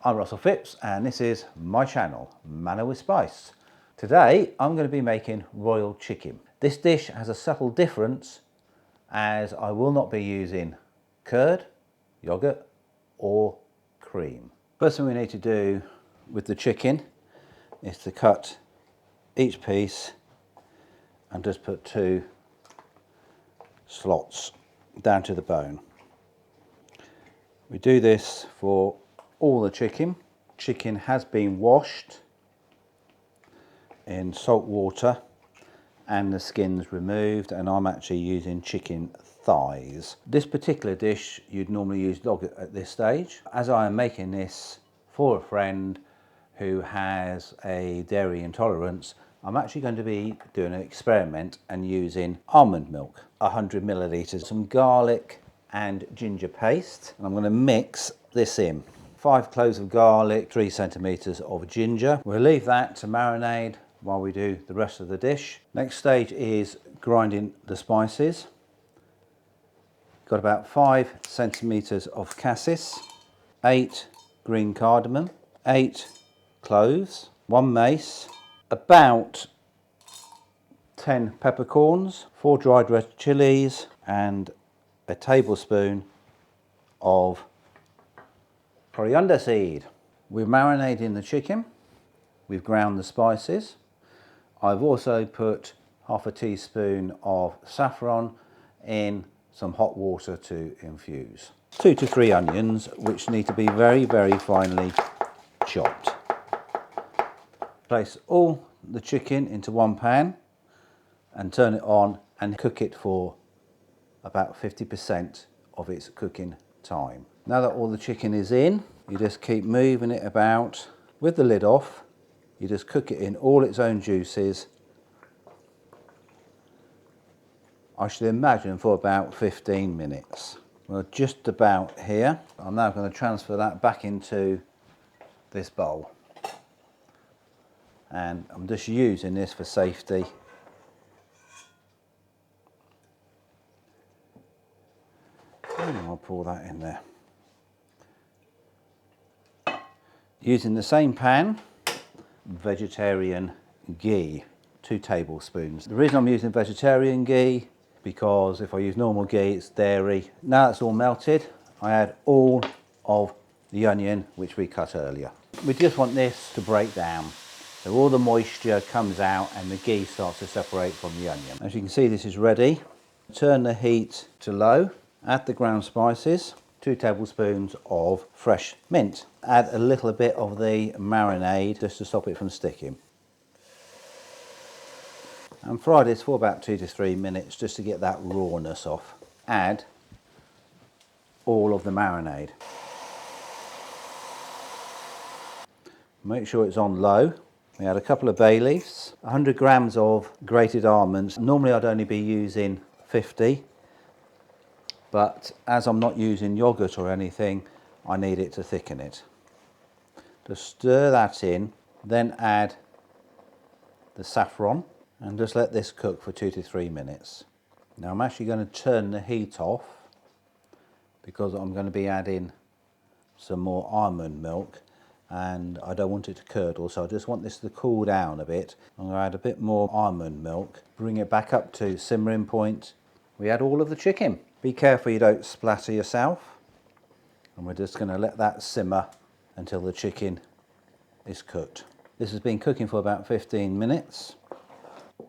I'm Russell Phipps and this is my channel, Manna with Spice. Today I'm going to be making royal chicken. This dish has a subtle difference as I will not be using curd, yoghurt or cream. First thing we need to do with the chicken is to cut each piece and just put 2 slots down to the bone. We do this for all the chicken. Chicken has been washed in salt water and the skin's removed, and I'm actually using chicken thighs. This particular dish you'd normally use yogurt at this stage. As I am making this for a friend who has a dairy intolerance, I'm actually going to be doing an experiment and using almond milk, 100 millilitres, some garlic and ginger paste, and I'm going to mix this in. 5 cloves of garlic, 3 centimetres of ginger. We'll leave that to marinate while we do the rest of the dish. Next stage is grinding the spices. Got about 5 centimetres of cassis, 8 green cardamom, 8 cloves, 1 mace, about 10 peppercorns, 4 dried red chillies and a tablespoon of coriander seed. We're marinating the chicken. We've ground the spices. I've also put half a teaspoon of saffron in some hot water to infuse. 2 to 3 onions, which need to be very, very finely chopped. Place all the chicken into one pan and turn it on and cook it for about 50% of its cooking time. Now that all the chicken is in, you just keep moving it about with the lid off. You just cook it in all its own juices. I should imagine for about 15 minutes. We're just about here. I'm now going to transfer that back into this bowl. And I'm just using this for safety. And I'll pour that in there. Using the same pan, vegetarian ghee, 2 tablespoons. The reason I'm using vegetarian ghee, because if I use normal ghee, it's dairy. Now it's all melted, I add all of the onion which we cut earlier. We just want this to break down, so all the moisture comes out and the ghee starts to separate from the onion. As you can see, this is ready. Turn the heat to low, add the ground spices, 2 tablespoons of fresh mint. Add a little bit of the marinade just to stop it from sticking. And fry this for about 2 to 3 minutes just to get that rawness off. Add all of the marinade. Make sure it's on low. We add a couple of bay leaves, 100 grams of grated almonds. Normally I'd only be using 50. But as I'm not using yogurt or anything, I need it to thicken it. Just stir that in, then add the saffron and just let this cook for 2 to 3 minutes. Now I'm actually going to turn the heat off because I'm going to be adding some more almond milk and I don't want it to curdle, so I just want this to cool down a bit. I'm going to add a bit more almond milk, bring it back up to simmering point. We add all of the chicken. Be careful you don't splatter yourself, and we're just going to let that simmer until the chicken is cooked. This has been cooking for about 15 minutes.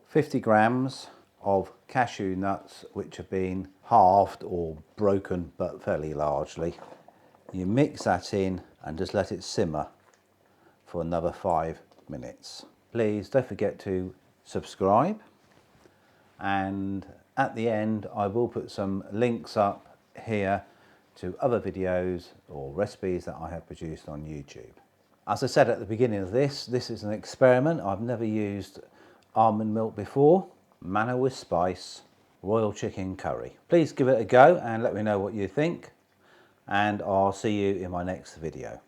50 grams of cashew nuts which have been halved or broken but fairly largely. You mix that in and just let it simmer for another 5 minutes. Please don't forget to subscribe, and at the end I will put some links up here to other videos or recipes that I have produced on YouTube. As I said at the beginning of this is an experiment. I've never used almond milk before. Manna with Spice royal chicken curry. Please give it a go and let me know what you think, and I'll see you in my next video.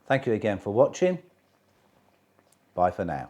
Thank you again for watching. Bye for now.